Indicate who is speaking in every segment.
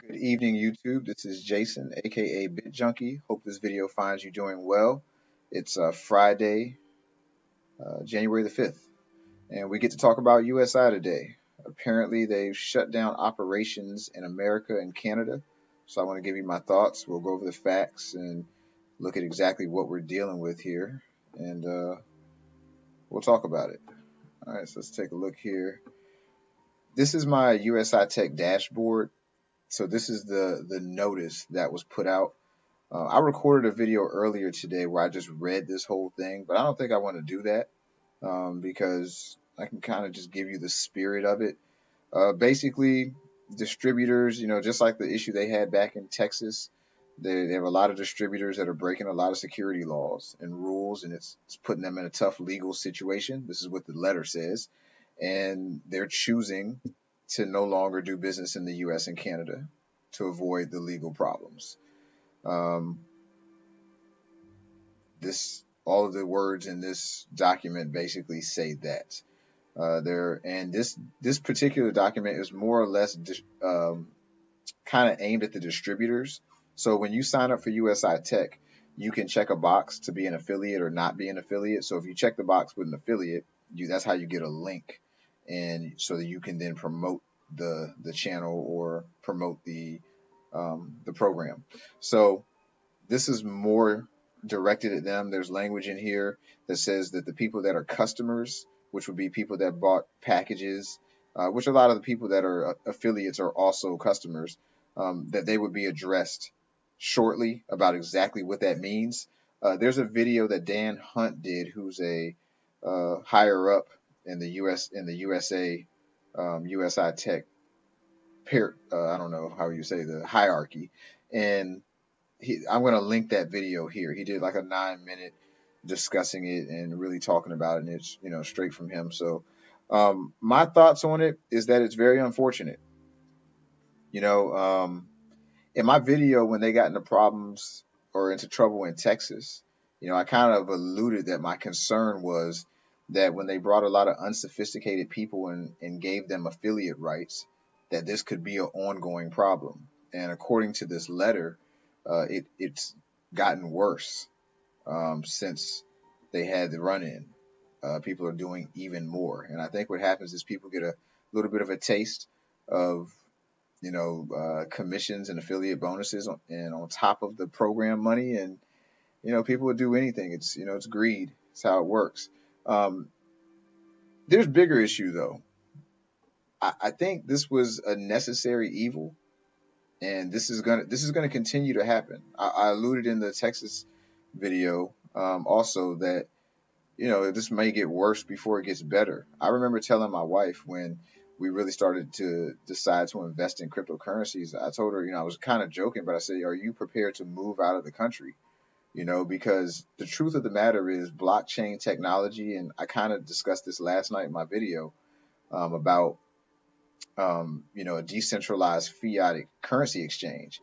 Speaker 1: Good evening, YouTube. This is Jason, aka Bit Junkie. Hope this video finds you doing well. It's Friday, January the 5th, and we get to talk about USI today. Apparently, they've shut down operations in America and Canada. So I want to give you my thoughts. We'll go over the facts and look at exactly what we're dealing with here, and we'll talk about it. All right, so let's take a look here. This is my USI-Tech dashboard. So this is the notice that was put out. I recorded a video earlier today where I just read this whole thing, but I don't think I want to do that because I can kind of just give you the spirit of it. Basically, distributors, just like the issue they had back in Texas, they have a lot of distributors that are breaking a lot of security laws and rules, and it's putting them in a tough legal situation. This is what the letter says, and they're choosing to no longer do business in the U.S. and Canada to avoid the legal problems. Um, this all of the words in this document basically say that this particular document is more or less kind of aimed at the distributors. So when you sign up for USI-Tech, you can check a box to be an affiliate or not be an affiliate. So if you check the box with an affiliate, that's how you get a link, and so that you can then promote the channel or promote the program. So this is more directed at them. There's language in here that says that the people that are customers, which would be people that bought packages, which a lot of the people that are affiliates are also customers, that they would be addressed shortly about exactly what that means. There's a video that Dan Hunt did, who's a higher up in the USA USI-Tech. I don't know how you say the hierarchy, and I'm going to link that video here. He did like a 9-minute discussing it and really talking about it, and it's straight from him. So my thoughts on it is that it's very unfortunate. In my video when they got into problems or into trouble in Texas, I kind of alluded that my concern was that when they brought a lot of unsophisticated people and gave them affiliate rights, that this could be an ongoing problem. And according to this letter, it's gotten worse since they had the run-in. People are doing even more, and I think what happens is people get a little bit of a taste of commissions and affiliate bonuses and on top of the program money, and people would do anything. It's greed. It's how it works. There's bigger issue though. I think this was a necessary evil, and this is gonna continue to happen. I alluded in the Texas video also that this may get worse before it gets better. I remember telling my wife when we really started to decide to invest in cryptocurrencies, I told her, I was kind of joking, but I said, are you prepared to move out of the country? Because the truth of the matter is blockchain technology, and I kind of discussed this last night in my video about a decentralized fiat currency exchange.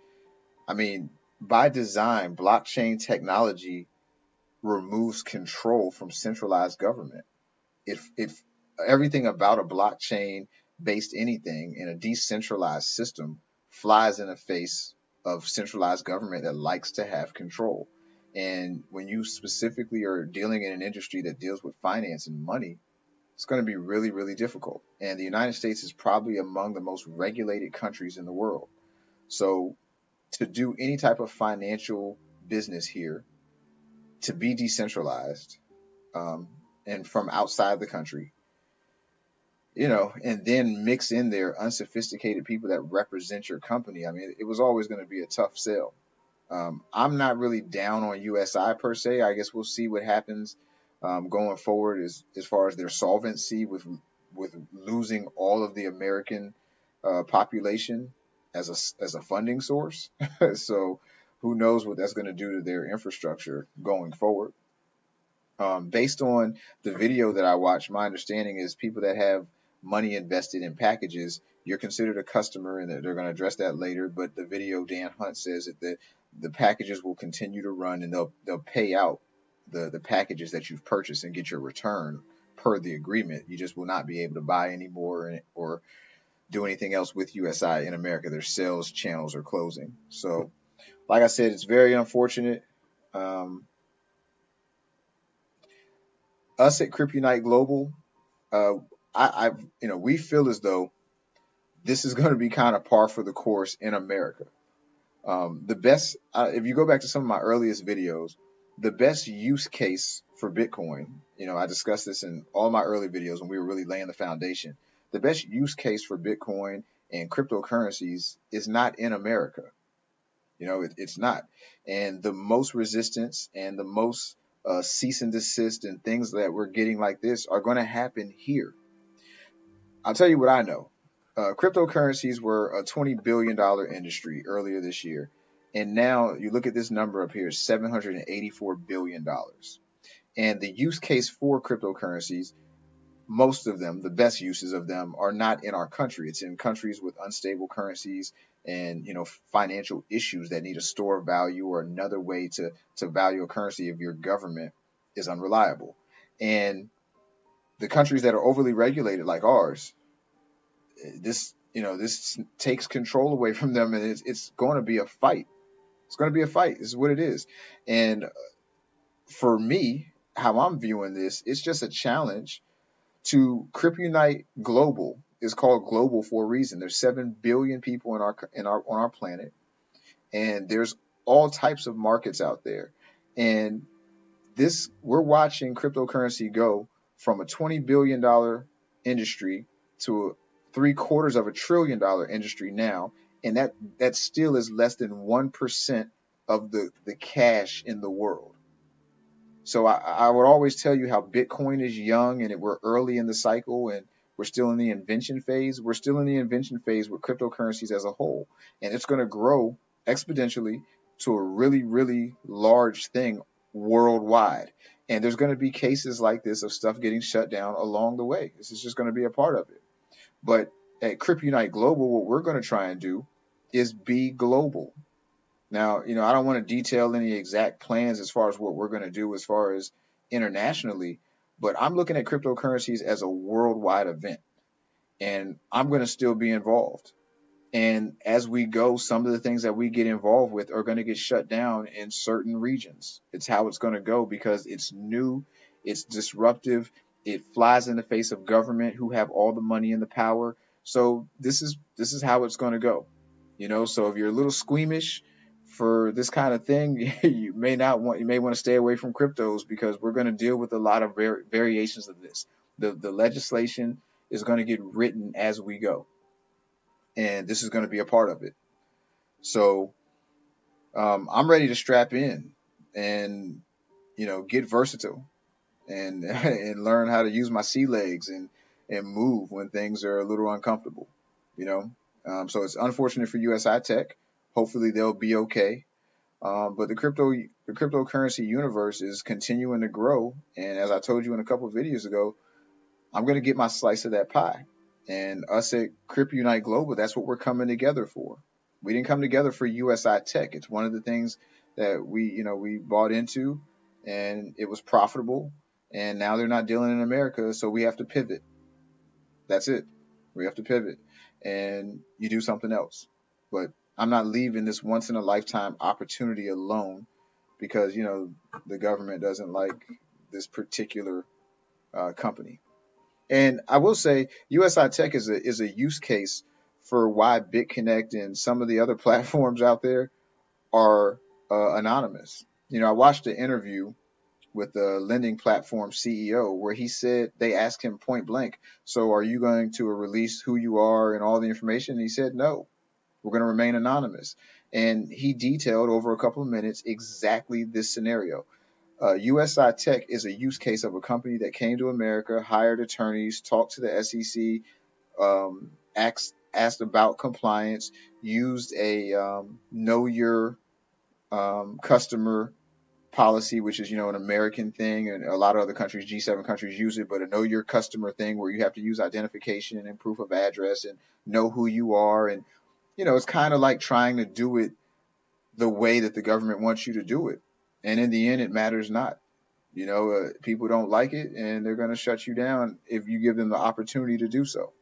Speaker 1: I mean, by design, blockchain technology removes control from centralized government. If everything about a blockchain based anything in a decentralized system flies in the face of centralized government that likes to have control. And when you specifically are dealing in an industry that deals with finance and money, it's going to be really, really difficult. And the United States is probably among the most regulated countries in the world. So to do any type of financial business here, to be decentralized, and from outside the country, and then mix in there unsophisticated people that represent your company. I mean, it was always going to be a tough sell. I'm not really down on USI per se. I guess we'll see what happens going forward as far as their solvency with losing all of the American population as a funding source. So who knows what that's going to do to their infrastructure going forward. Based on the video that I watched, my understanding is people that have money invested in packages, you're considered a customer, and they're going to address that later. But the video, Dan Hunt says that the packages will continue to run, and they'll pay out the packages that you've purchased and get your return per the agreement. You just will not be able to buy anymore, or do anything else with USI in America. Their sales channels are closing. So, like I said, it's very unfortunate. Um, us at CryptUnite Global, uh, we feel as though this is going to be kind of par for the course in America. The best, if you go back to some of my earliest videos, the best use case for Bitcoin, I discussed this in all my early videos when we were really laying the foundation. The best use case for Bitcoin and cryptocurrencies is not in America. It's not. And the most resistance and the most cease and desist and things that we're getting like this are going to happen here. I'll tell you what I know. Cryptocurrencies were a $20 billion industry earlier this year. And now you look at this number up here, $784 billion. And the use case for cryptocurrencies, most of them, the best uses of them, are not in our country. It's in countries with unstable currencies and financial issues that need a store of value or another way to value a currency if your government is unreliable. And the countries that are overly regulated like ours, this takes control away from them, and it's going to be a fight. It's going to be a fight. This is what it is. And for me, how I'm viewing this, it's just a challenge to CryptUnite Global. Is called global for a reason. There's 7 billion people on our planet, and there's all types of markets out there. And we're watching cryptocurrency go from a $20 billion industry to $750 billion industry now, and that still is less than 1% of the cash in the world. So I would always tell you how Bitcoin is young and we're early in the cycle and we're still in the invention phase. We're still in the invention phase with cryptocurrencies as a whole, and it's going to grow exponentially to a really, really large thing worldwide. And there's going to be cases like this of stuff getting shut down along the way. This is just going to be a part of it. But at CryptUnite Global, what we're going to try and do is be global. Now, I don't want to detail any exact plans as far as what we're going to do as far as internationally, but I'm looking at cryptocurrencies as a worldwide event, and I'm going to still be involved. And as we go, some of the things that we get involved with are going to get shut down in certain regions. It's how it's going to go because it's new, it's disruptive, it flies in the face of government who have all the money and the power. So this is how it's going to go. So if you're a little squeamish for this kind of thing, you may want to stay away from cryptos because we're going to deal with a lot of variations of this. The legislation is going to get written as we go, and this is going to be a part of it. So I'm ready to strap in and get versatile and and learn how to use my sea legs and move when things are a little uncomfortable. So it's unfortunate for USI-Tech. Hopefully they'll be okay. But the cryptocurrency universe is continuing to grow, and as I told you in a couple of videos ago, I'm going to get my slice of that pie. And us at CryptUnite Global, that's what we're coming together for. We didn't come together for USI-Tech. It's one of the things that we bought into, and it was profitable. And now they're not dealing in America, so we have to pivot. That's it. We have to pivot, and you do something else. But I'm not leaving this once in a lifetime opportunity alone because the government doesn't like this particular company. And I will say USI-Tech is a use case for why BitConnect and some of the other platforms out there are anonymous. I watched an interview with the lending platform CEO where they asked him point blank, so are you going to release who you are and all the information? And he said, no, we're going to remain anonymous. And he detailed over a couple of minutes exactly this scenario. USI-Tech is a use case of a company that came to America, hired attorneys, talked to the SEC, asked about compliance, used a know your customer policy, which is an American thing, and a lot of other countries, G7 countries, use it, but a know your customer thing where you have to use identification and proof of address and know who you are. And it's kind of like trying to do it the way that the government wants you to do it. And in the end, it matters not. People don't like it, and they're going to shut you down if you give them the opportunity to do so.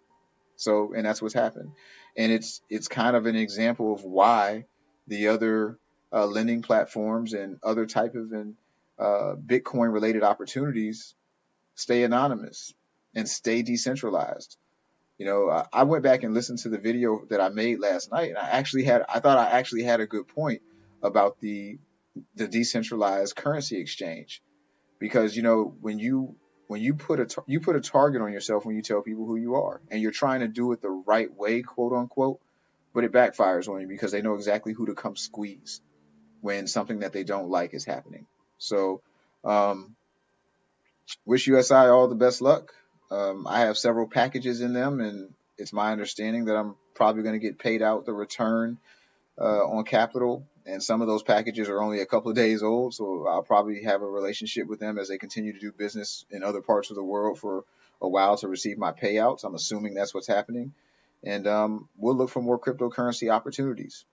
Speaker 1: So, and that's what's happened. And it's kind of an example of why the other lending platforms and other type of Bitcoin related opportunities stay anonymous and stay decentralized. I went back and listened to the video that I made last night, and I thought I actually had a good point about the decentralized currency exchange, because when you put a target on yourself when you tell people who you are, and you're trying to do it the right way, quote unquote, but it backfires on you because they know exactly who to come squeeze when something that they don't like is happening. So, um, wish USI all the best luck. I have several packages in them, and it's my understanding that I'm probably going to get paid out the return on capital. And some of those packages are only a couple of days old, so I'll probably have a relationship with them as they continue to do business in other parts of the world for a while to receive my payouts. I'm assuming that's what's happening. And we'll look for more cryptocurrency opportunities.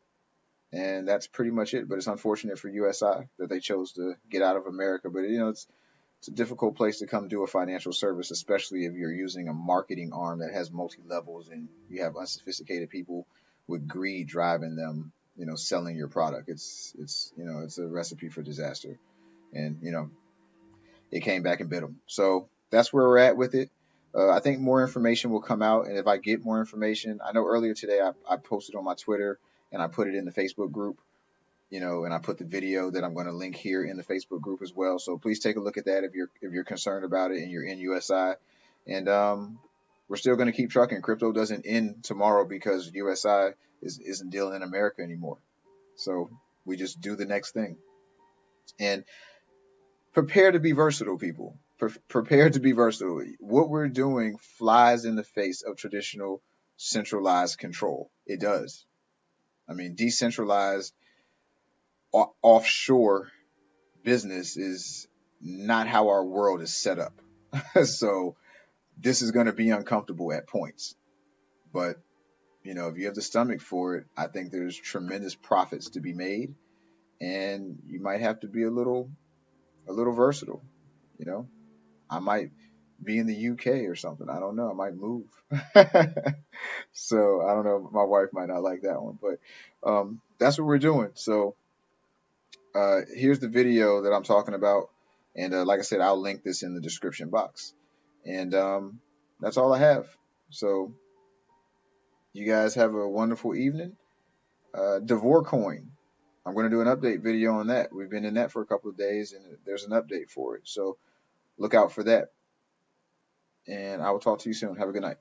Speaker 1: And that's pretty much it. But it's unfortunate for USI that they chose to get out of America. But it's a difficult place to come do a financial service, especially if you're using a marketing arm that has multi levels and you have unsophisticated people with greed driving them, selling your product. It's a recipe for disaster, and it came back and bit them. So that's where we're at with it. I think more information will come out, and if I get more information, I know earlier today I posted on my Twitter and I put it in the Facebook group, and I put the video that I'm going to link here in the Facebook group as well. So please take a look at that if you're concerned about it and you're in USI. And we're still going to keep trucking. Crypto doesn't end tomorrow because USI isn't dealing in America anymore. So we just do the next thing. And prepare to be versatile, people. Prepare to be versatile. What we're doing flies in the face of traditional centralized control. It does. I mean, decentralized offshore business is not how our world is set up. So this is going to be uncomfortable at points. But, if you have the stomach for it, I think there's tremendous profits to be made. And you might have to be a little versatile. I might be in the UK or something. I don't know. I might move. So I don't know. My wife might not like that one, but that's what we're doing. So here's the video that I'm talking about. And like I said, I'll link this in the description box. And that's all I have. So you guys have a wonderful evening. Coin. I'm going to do an update video on that. We've been in that for a couple of days, and there's an update for it. So look out for that. And I will talk to you soon. Have a good night.